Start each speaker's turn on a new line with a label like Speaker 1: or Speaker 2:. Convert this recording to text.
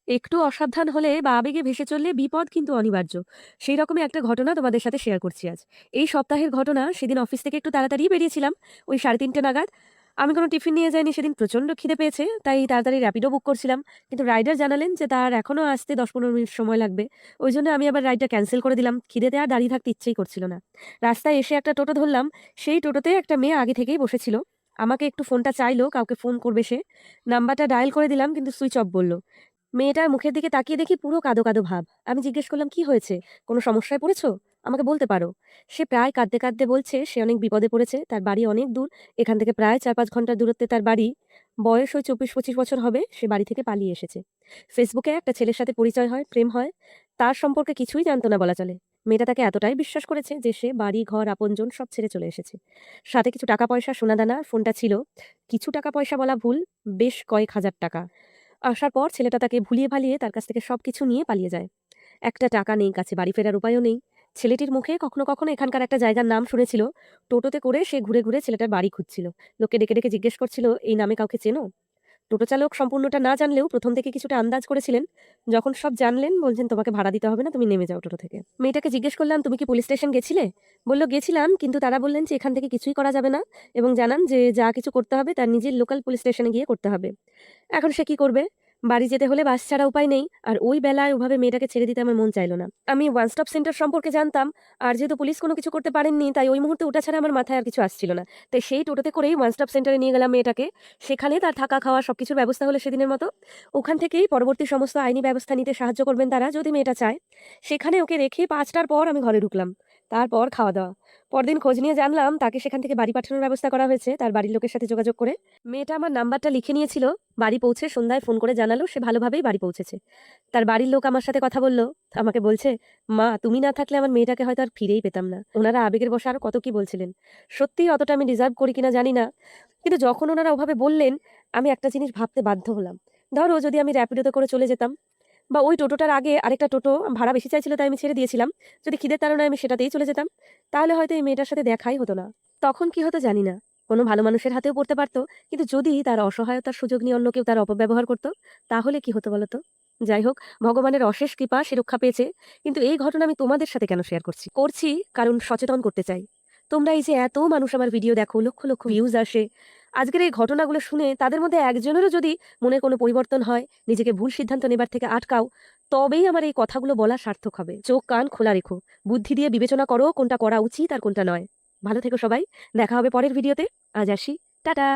Speaker 1: একটু অসাবধান হলে বা আবেগে ভেসে চললে বিপদ কিন্তু অনিবার্য। সেই রকমই একটা ঘটনা তোমাদের সাথে শেয়ার করছি আজ। এই সপ্তাহের ঘটনা, সেদিন অফিস থেকে একটু তাড়াতাড়ি বেরিয়েছিলাম, ওই 3:30 নাগাদ। আমি কোনো টিফিন নিয়ে যাইনি, সেদিন প্রচণ্ড খিদে পেয়েছে, তাই তাড়াতাড়ি র্যাপিডো বুক করছিলাম। কিন্তু রাইডার জানালেন যে তার এখনও আসতে 10-15 মিনিট সময় লাগবে। ওই জন্য আমি আবার রাইডটা ক্যান্সেল করে দিলাম, খিদেতে আর দাঁড়িয়ে থাকতে ইচ্ছেই করছিল না। রাস্তায় এসে একটা টোটো ধরলাম। সেই টোটোতে একটা মেয়ে আগে থেকেই বসেছিল। আমাকে একটু ফোনটা চাইলো, কাউকে ফোন করবে সে। নাম্বারটা ডায়াল করে দিলাম, কিন্তু সুইচ অফ বলল। মেয়েটার মুখের দিকে তাকিয়ে দেখি পুরো কাঁদো কাঁদো ভাব। আমি জিজ্ঞেস করলাম, কি হয়েছে? কোনো সমস্যায় পড়েছো? আমাকে বলতে পারো। সে প্রায় কাঁদতে কাঁদতে বলছে সে অনেক বিপদে পড়েছে, তার বাড়ি অনেক দূর, এখান থেকে প্রায় 4-5 ঘন্টার দূরত্বে তার বাড়ি। বয়স ওই 24-25 বছর হবে, সে বাড়ি থেকে পালিয়ে এসেছে। ফেসবুকে একটা ছেলের সাথে পরিচয় হয়, প্রেম হয়। তার সম্পর্কে কিছুই জানতো না বলা চলে। মেয়েটা তাকে এতটাই বিশ্বাস করেছে যে সে বাড়ি ঘর আপনজন সব ছেড়ে চলে এসেছে। সাথে কিছু টাকা পয়সা, সোনাদানা, ফোনটা ছিল। কিছু টাকা পয়সা বলা ভুল, বেশ কয়েক হাজার টাকা। আসার পর ছেলেটা তাকে ভুলিয়ে ভালিয়ে তার কাছ থেকে সবকিছু নিয়ে পালিয়ে যায়। একটা টাকা নেই কাছে, বাড়ি ফেরার উপায়ও নেই। ছেলেটির মুখে কখনো কখনো এখানকার একটা জায়গার নাম শুনেছিল। টোটোতে করে সে ঘুরে ঘুরে ছেলেটার বাড়ি খুঁজছিল। লোককে ডেকে ডেকে জিজ্ঞেস করছিল, এই নামে কাউকে চেনো? টোটো চালক সম্পূর্ণটা না জানলেও প্রথম থেকে কিছুটা আন্দাজ করেছিলেন। যখন সব জানলেন, বলছেন তোমাকে ভাড়া দিতে হবে না, তুমি নেমে যাও টোটো থেকে। মেয়েটাকে জিজ্ঞেস করলাম, তুমি কি পুলিশ স্টেশন গেছিলে? বলল, গেছিলাম, কিন্তু তারা বললেন যে এখান থেকে কিছুই করা যাবে না, এবং জানান যে যা কিছু করতে হবে তার নিজের লোকাল পুলিশ স্টেশনে গিয়ে করতে হবে। এখন সে কি করবে? বাড়ি যেতে হলে বাস ছাড়া উপায় নেই। আর ওই বেলায় ওভাবে মেয়েটাকে ছেড়ে দিতে আমার মন চাইল না। আমি ওয়ান স্টপ সেন্টার সম্পর্কে জানতাম। আর যেহেতু পুলিশ কোনো কিছু করতে পারেননি, তাই ওই মুহূর্তে ওটা ছাড়া আমার মাথায় আর কিছু আসছিল না। তাই সেই টোটোতে করেই ওয়ান স্টপ সেন্টারে নিয়ে গেলাম মেয়েটাকে। সেখানে তার থাকা খাওয়া সবকিছুর ব্যবস্থা হলো সেদিনের মতো। ওখান থেকেই পরবর্তী সমস্ত আইনি ব্যবস্থা নিতে সাহায্য করবেন তারা, যদি মেয়েটা চায়। সেখানে ওকে রেখে 5টার পর আমি ঘরে ঢুকলাম। তারপর খাওয়া দাওয়া। পরদিন খোঁজ নিয়ে জানলাম তাকে সেখান থেকে বাড়ি পাঠানোর ব্যবস্থা করা হয়েছে, তার বাড়ির লোকের সাথে যোগাযোগ করে। মেয়েটা আমার নাম্বারটা লিখে নিয়েছিল। বাড়ি পৌঁছে সন্ধ্যায় ফোন করে জানালো সে ভালোভাবেই বাড়ি পৌঁছেছে। তার বাড়ির লোক আমার সাথে কথা বলল। আমাকে বলছে, মা তুমি না থাকলে আমার মেয়েটাকে হয়তো আর ফিরেই পেতাম না। ওনারা আবেগের বশে আরো কত কি বলছিলেন। সত্যিই অতটা আমি ডিজার্ভ করি কিনা জানি না, কিন্তু যখন ওনারা ওভাবে বললেন, আমি একটা জিনিস ভাবতে বাধ্য হলাম। ধরো যদি আমি র্যাপিডোতে করে চলে যেতাম, বা ওই টোটোটার আগে আরেকটা টোটো ভাড়া বেশি চাইছিল তাই আমি ছেড়ে দিয়েছিলাম। যদি খিদের তাড়নায় আমি সেটাতেই চলে যেতাম, তাহলে হয়তো এই মেয়েটার সাথে দেখাই হতো না। তখন কি হতো জানি না। কোনো ভালো মানুষের হাতেও পড়তে পারতো। কিন্তু যদি তার অসহায়তার সুযোগ নিয়ে অন্য কেউ তার অপব্যবহার করত, তাহলে কি হতো বলতো? যাই হোক, ভগবানের অশেষ কৃপা সে রক্ষা পেয়েছে। কিন্তু এই ঘটনা আমি তোমাদের সাথে কেন শেয়ার করছি কারণ সচেতন করতে চাই। তোমরা এই যে এত মানুষ আমার ভিডিও দেখো, লক্ষ লক্ষ ভিউজ আসে, আজকের এই ঘটনাগুলো শুনে তাদের মধ্যে একজনেরও যদি মনে কোনো পরিবর্তন হয়, নিজেকে ভুল সিদ্ধান্ত নেবার থেকে আটকাও, তবেই আমার এই কথাগুলো বলা সার্থক হবে। চোখ কান খোলা রেখো, বুদ্ধি দিয়ে বিবেচনা করো কোনটা করা উচিত আর কোনটা নয়। ভালো থেকো সবাই। দেখা হবে পরের ভিডিওতে। আজ আসি। টাটা।